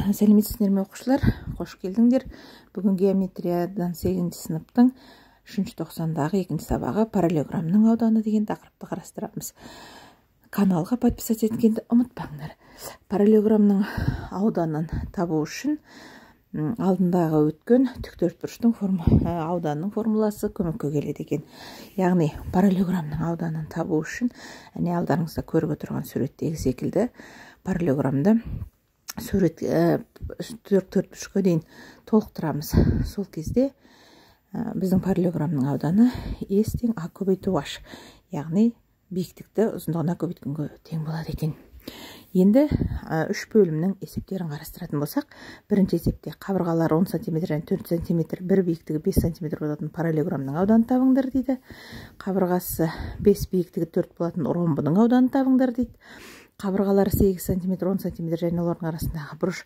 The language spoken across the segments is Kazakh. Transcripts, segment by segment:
Сәлеметсіздер ме оқушылар? Қош келдіңдер. Бүгін геометриядан 8-ші сыныптың 3-ші тоқсандағы 2-ші сабағы параллелограммның ауданы деген тақырыпты қарастырамыз. Каналға подписать еткенді ұмытпаңдар. Параллелограммның ауданын табу үшін алдындағы өткен тіктөртбұрыштың ауданның формуласы көмекке келеді екен. Яғни параллелограммның ауданын табу үшін, алдарыңызда көріп отырған суреттегі секілді параллелограммды сурет төртбұрышқа дейін толықтырамыз. Сол кезде біздің параллелограммның ауданы S тең А көбейту H, яғни биіктікті ұзындығына көбейткенге тең болады екен. Енді үш бөлімнің есептерін қарастыратын болсақ, бірінші есепте қабырғалар 10 см және 4 см, бір биіктігі 5 см болатын параллелограммның ауданын табыңдар дейді. Қабырғасы 5, биіктігі 4 болатын ромбының ауданын табыңдар дейді. Қабырғалары 8 см, 10 см және олардың арасындағы бұрыш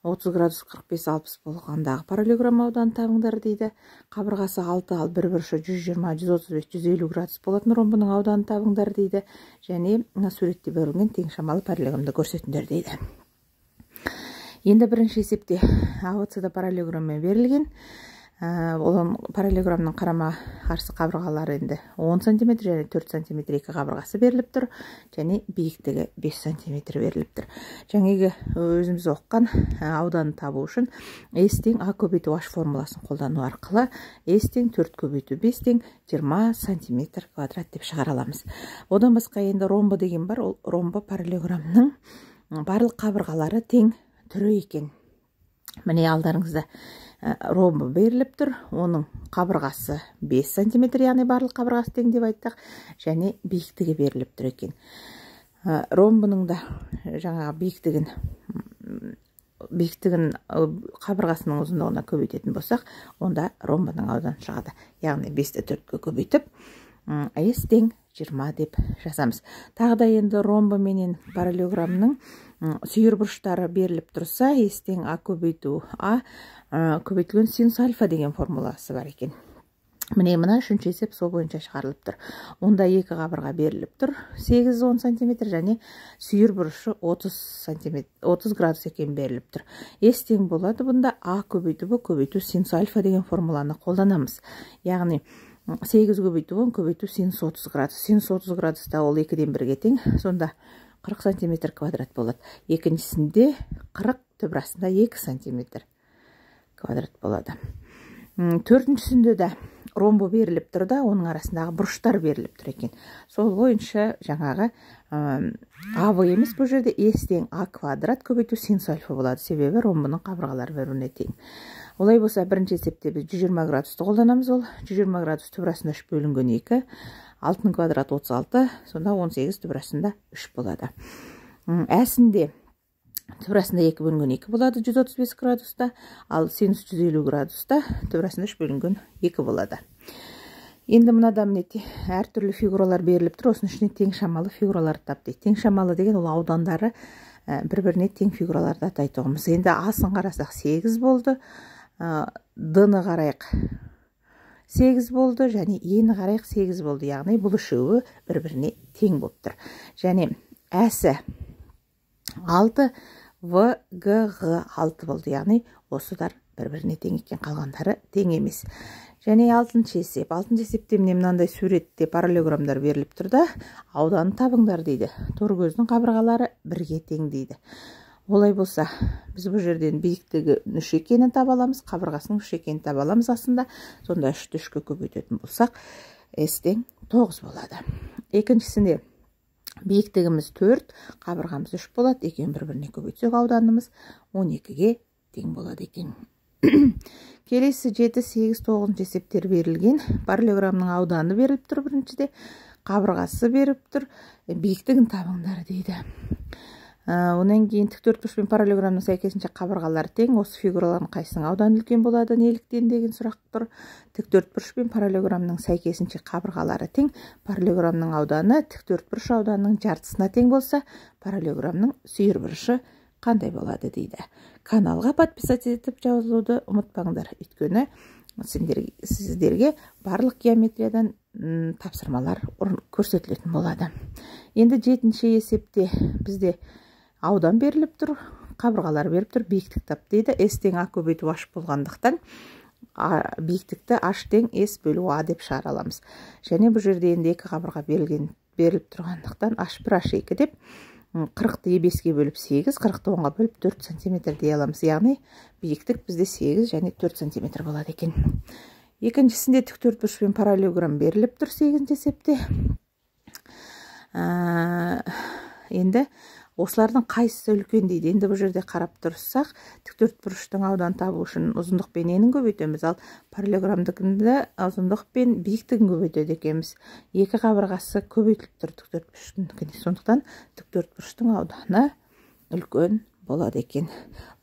30 градус 45-60 болғандағы параллелограмма ауданын табыңдар дейді. Қабырғасы 6, ал бір бұрышы 120, 135, 150 градус болатын ромбының ауданын табыңдар дейді. Және суретте берілген тең шамалы параллелограммды көрсетіңдер дейді. Енді бірінші есепте АОЦ-да параллелограмма берілген. Олың параллелограммның қарама қарсы қабырғалары енді 10 см және 4 см екі қабырғасы беріліп тұр, және биіктігі 5 см беріліп тұр. Жаңағы өзіміз оққан ауданы табу үшін S тең А көбейту H формуласын қолдану арқылы S тең 4 көбейту 5 тең 20 см квадрат деп шығара аламыз. Одан басқа енді ромбы деген бар. Ол ромбы параллелограммның барлық қабырғалары тең түрі екен. Міне алдарыңызда ромбы беріліп тұр, оның қабырғасы 5 см, яғни барлық қабырғасы тең деп айттық, және биіктігі беріліп тұр екен. Ромбының да жаңағы биіктігін қабырғасының ұзындығына көбейтетін болсақ, онда ромбының ауданы шығады. Яғни 5-ті 4-ке көбейтіп, S тең 20 деп жазамыз. Тағы да енді ромбы менен параллелограммның сүйір бұрыштары беріліп тұрса, S тең А көбейту А көбейтілген синус альфа деген формуласы бар екен. Міне мына үшінші есеп сол бойынша шығарылып тұр. Онда екі қабырға беріліп тұр, 8-10 см және сүйір бұрышы 30 градус екен беріліп тұр. S тең болады, бұнда А көбейту Б көбейту синус альфа деген формуланы қолданамыз. Яғни 8 көбейту 10 көбейту синус 30 градус. Синус 30 градуста ол 2-ден 1-ге тең, сонда 40 см квадрат болады. Екіншісінде 40, түбір астында 2 см квадрат болады. Төртіншісінде де ромбы беріліп тұр да, оның арасындағы бұрыштар беріліп тұр екен. Сол бойынша жаңағы АВ емес, бұл жерде S тең А квадрат көбейту синус альфа болады. Себебі ромбының қабырғалары бір-біріне тең. Олай болса, бірінші есепте біз 120 градусты қолданамыз. Ол 120 градус түбір астында 3 бөлінген 2, 6 квадрат 36, сонда 18 түбір астында 3 болады. Әсінде түбір астында 2 бөлінген 2 болады 135 градуста, ал синус 150 градуста түбір астында 3 бөлінген 2 болады. Енді мынада әртүрлі фигуралар беріліп тұр, осының ішіне тең шамалы фигураларды тап дейді. Тең шамалы деген ол аудандары бір-біріне тең фигураларды атайтұғымыз. Енді асын қарасақ 8 болды, Д-ны қарайық 8 болды, және Е-ні қарайық 8 болды. Яғни бұл үшеуі бір-біріне тең болып тұр. Және әсі 6, В, Г, Ғ 6 болды. Яғни осыдар бір-біріне тең екен, қалғандары тең емес. Және алтыншы есеп. Алтыншы есепте мынандай суретте параллелограммдар беріліп тұр да, ауданы табыңдар дейді. Торкөздің қабырғалары 1-ге тең дейді. Олай болса, біз бұл жерден биіктігі 3 екенін таба аламыз, қабырғасының 3 екенін таба аламыз астында. Сонда 3-ті 3-ке көбейтетін болсақ, S тең 9 болады. Екіншісінде биіктігіміз 4, қабырғамыз 3 болады. Екеуін бір-біріне көбейтсек, ауданымыз 12-ге тең болады екен. Келесі 7, 8, 9 есептер берілген. Параллелограммның ауданы беріліп тұр біріншіде, қабырғасы беріп тұр, биіктігін табыңдар дейді. Онан кейін тіктөртбұрыш пен параллелограммның сәйкесінше қабырғалары тең, осы фигуралардың қайсының ауданы үлкен болады, неліктен деген сұрақ тұр. Тіктөртбұрыш пен параллелограммның сәйкесінше қабырғалары тең, параллелограммның ауданы тіктөртбұрыш ауданының жартысына тең болса, параллелограммның сүйір бұрышы қандай болады дейді. Каналға подписать етіп жазылуды ұмытпаңдар, өйткені сіздерге барлық геометриядан тапсырмалар көрсетілетін болады. Енді 7-ші есепте бізде аудан беріліп тұр, қабырғалар беріп тұр, биіктік тап дейді. S тең А көбейту H болғандықтан биіктікті H тең S бөлу А деп шығара аламыз. Және бұл жерде енді екі қабырға беріліп тұрғандықтан H1 H2 деп 40-ты 5-ге бөліп 8, 40-ты 10-ға бөліп 4 см дей аламыз. Яғни биіктік бізде 8 және 4 см болады екен. Екіншісінде тіктөртбұрышпен параллелограмм беріліп тұр 8-ші есепте. Енді осылардың қайсысы үлкен дейді. Енді бұл жерде қарап тұрсақ, тіктөртбұрыштың ауданын табу үшін ұзындық пен енін көбейтеміз, ал параллелограмдыкінде ұзындық пен биіктігін көбейтеді екенбіз. Екі қабырғасы көбейтіліп тұр тіктөртбұрыштың. Сондықтан тіктөртбұрыштың ауданы үлкен болады екен.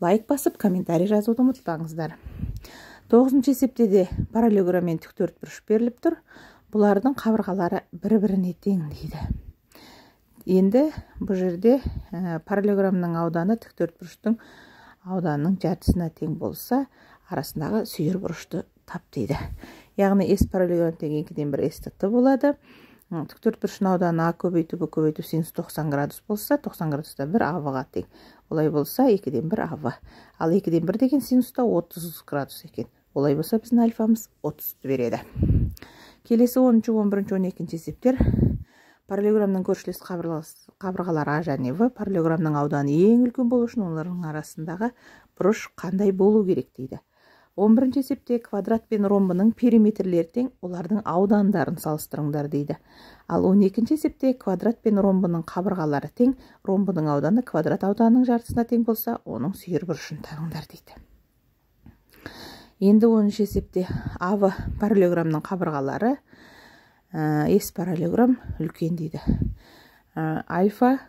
Лайк басып, комментарий жазуды ұмытпаңыздар. 9-ші есепте де параллелограмм мен тіктөртбұрыш беріліп тұр. Бұлардың қабырғалары бір-біріне тең дейді. Енді бұл жерде параллелограммның ауданы тіктөртбұрыштың ауданының жартысына тең болса, арасындағы сүйір бұрышты тап дейді. Яғни S параллелограмм тең 2-ден 1 S т болады. Тіктөртбұрыштың ауданы А көбейту Б көбейту синус 90 градус болса, 90 градуста 1 АВ-ға тең. Олай болса 2-ден 1 АВ. Ал 2-ден 1 деген синуста 30 градус екен. Олай болса біздің альфамыз 30-ты береді. Келесі 10-ші, 11-ші, 12-ші есептер. Параллелограммның көршілес қабырғалары А және В, параллелограммның ауданы ең үлкен болу үшін олардың арасындағы бұрыш қандай болу керек дейді. 11-ші есепте квадрат пен ромбының периметрлері тең, олардың аудандарын салыстырыңдар дейді. Ал 12-ші есепте квадрат пен ромбының қабырғалары тең, ромбының ауданы квадрат ауданының жартысына тең болса, оның сүйір бұрышын табыңдар дейді. Енді 10-ші есепте АВ параллелограммның қабырғалары S параллелограмм үлкен дейді. Альфа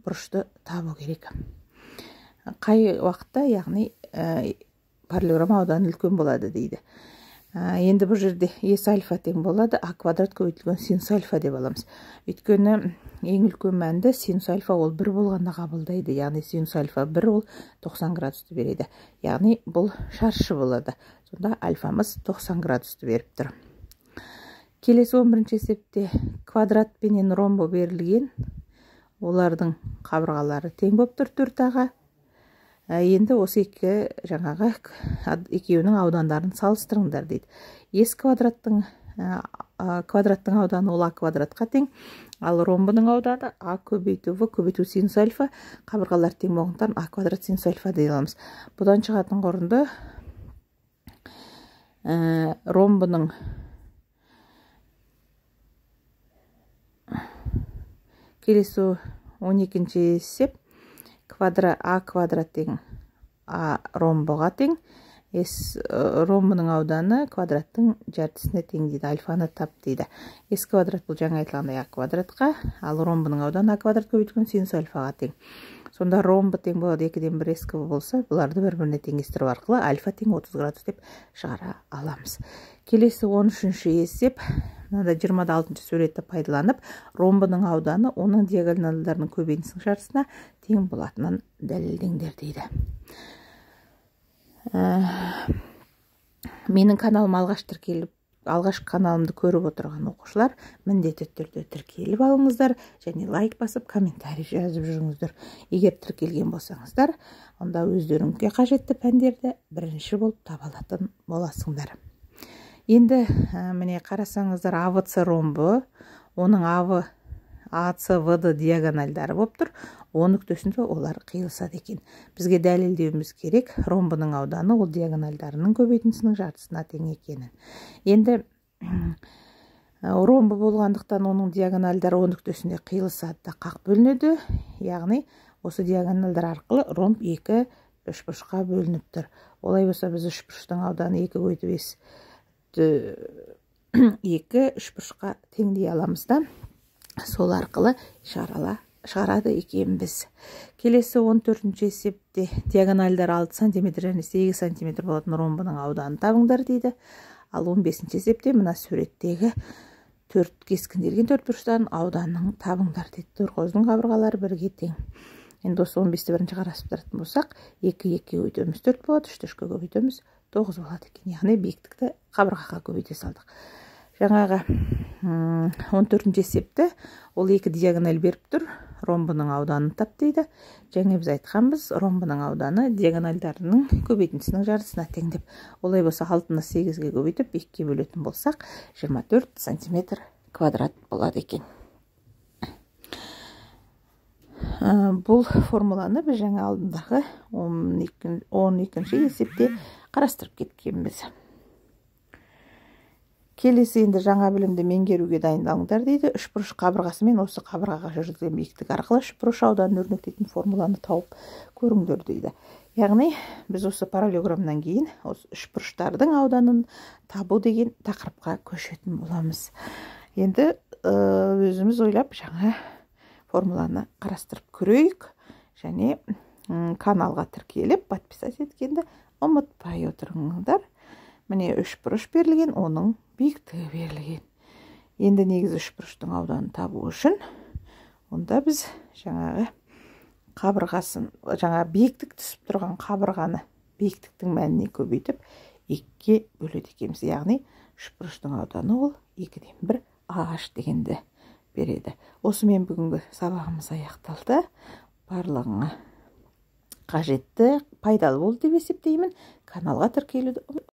бұрышты табу керек. Қай уақытта, яғни параллелограмм ауданы үлкен болады дейді. Енді бұл жерде S альфа тең болады, А квадрат көбейтілген синус альфа деп аламыз. Өйткені ең үлкен мәнді синус альфа ол 1 болғанда қабылдайды. Яғни синус альфа 1 ол 90 градусты береді. Яғни бұл шаршы болады. Сонда альфамыз 90 градусты беріп тұр. Келесі 11-ші есепте квадрат пенен ромбо берілген, олардың қабырғалары тең болып тұр 4-ға. Енді осы жаңағы екеуінің аудандарын салыстырыңдар дейді. S квадраттың ауданы ол А квадратқа тең, ал ромбының ауданы А көбейту В көбейту синус альфа, қабырғалар тең болғандықтан А квадрат синус альфа дей аламыз. Бұдан шығатын қорытынды ромбының келесі 12-ші есеп А квадрат тең А ромбоға тең, S ромбының ауданы квадраттың жартысына тең дейді. Альфаны тап дейді. S квадрат бұл жаңа айтылғандай А квадратқа, ал ромбының ауданы А квадрат көбейтілген синус альфаға тең. Сонда ромбы тең болады 2-ден 1 S болса, бұларды бір-біріне теңестіру арқылы альфа тең 30 градус деп шығара аламыз. Келесі 13-ші есеп. Мынада 26-ші суретті пайдаланып, ромбының ауданы оның диагоналдарының көбейінісінің жартысына тең болатынын дәлелдеңдер дейді. Менің каналым алғашқы каналымды көріп отырған оқушылар міндетті түрде тіркеліп алыңыздар және лайк басып, комментарий жазып жүріңіздер. Егер тіркелген болсаңыздар, онда өздеріңізге қажетті пәндерді бірінші болып таба алатын боласыңдар. Енді міне қарасаңыздар, АВЦ ромбы, оның АЦВД диагональдары болып тұр. О нүктесінде олар қиылысады екен. Бізге дәлелдеуіміз керек, ромбының ауданы ол диагональдарының көбейтіндісінің жартысына тең екенін. Енді ромбы болғандықтан оның диагональдары о нүктесінде қиылысады да қақ бөлінеді. Яғни осы диагоналдар арқылы ромб 2 үшбұрышқа бөлініп тұр. Олай болса біз үшбұрыштың ауданы 2 көбейту 2 үшбұрышқа теңдей аламыз да, сол арқылы шығарады екенбіз. Келесі 14-ші есепте диагональдар 6 см және 8 см болатын ромбының ауданы табыңдар дейді. Ал 15-ші есепте мына суреттегі 4 кескінделген төртбұрыштан ауданның табыңдар дейді. Торқоздың қабырғалары бірге тең. Енді осы 15-ті бірінші қарасып тұратын болсақ, 2-2 көбейтеміз 4 болады, 3-3 көбейтеміз 9 болады екен. Яғни биіктікті қабырғаға көбейте салдық. Жаңағы 14-ші есепті ол 2 диагональ беріп тұр. ромбының ауданын тап дейді. Және біз айтқанбыз, ромбының ауданы диагональдарының көбейтіндісінің жартысына тең деп. Олай болса 6-ны 8-ге көбейтіп 2-ге бөлетін болсақ 24 сантиметр квадрат болады екен. Бұл формуланы біз жаңа алдындағы 12-ші есепте қарастырып кеткенбіз. Келесі енді жаңа білімді меңгеруге дайындалыңдар дейді. Үшбұрыш қабырғасы мен осы қабырғаға жүргізілген биіктік арқылы үшбұрыш ауданын өрнектейтін формуланы тауып көріңдер дейді. Яғни біз осы параллелограммнан кейін осы үшбұрыштардың ауданын табу деген тақырыпқа көшетін боламыз. Енді өзіміз ойлап жаңа формуланы қарастырып көрейік. Және каналға тіркеліп подписать еткенді ұмытпай отырыңдар. Міне үшбұрыш берілген, оның биіктігі берілген. Енді негізі үшбұрыштың ауданын табу үшін онда біз жаңағы қабырғасын, жаңа биіктік түсіп тұрған қабырғаны биіктіктің мәніне көбейтіп 2-ге бөледі екенбіз. Яғни үшбұрыштың ауданы ол 2-ден 1 ағаш дегенді береді. Осымен бүгінгі сабағымыз аяқталды. Барлығыңа қажетті, пайдалы болды деп есептеймін. Каналға тіркелуді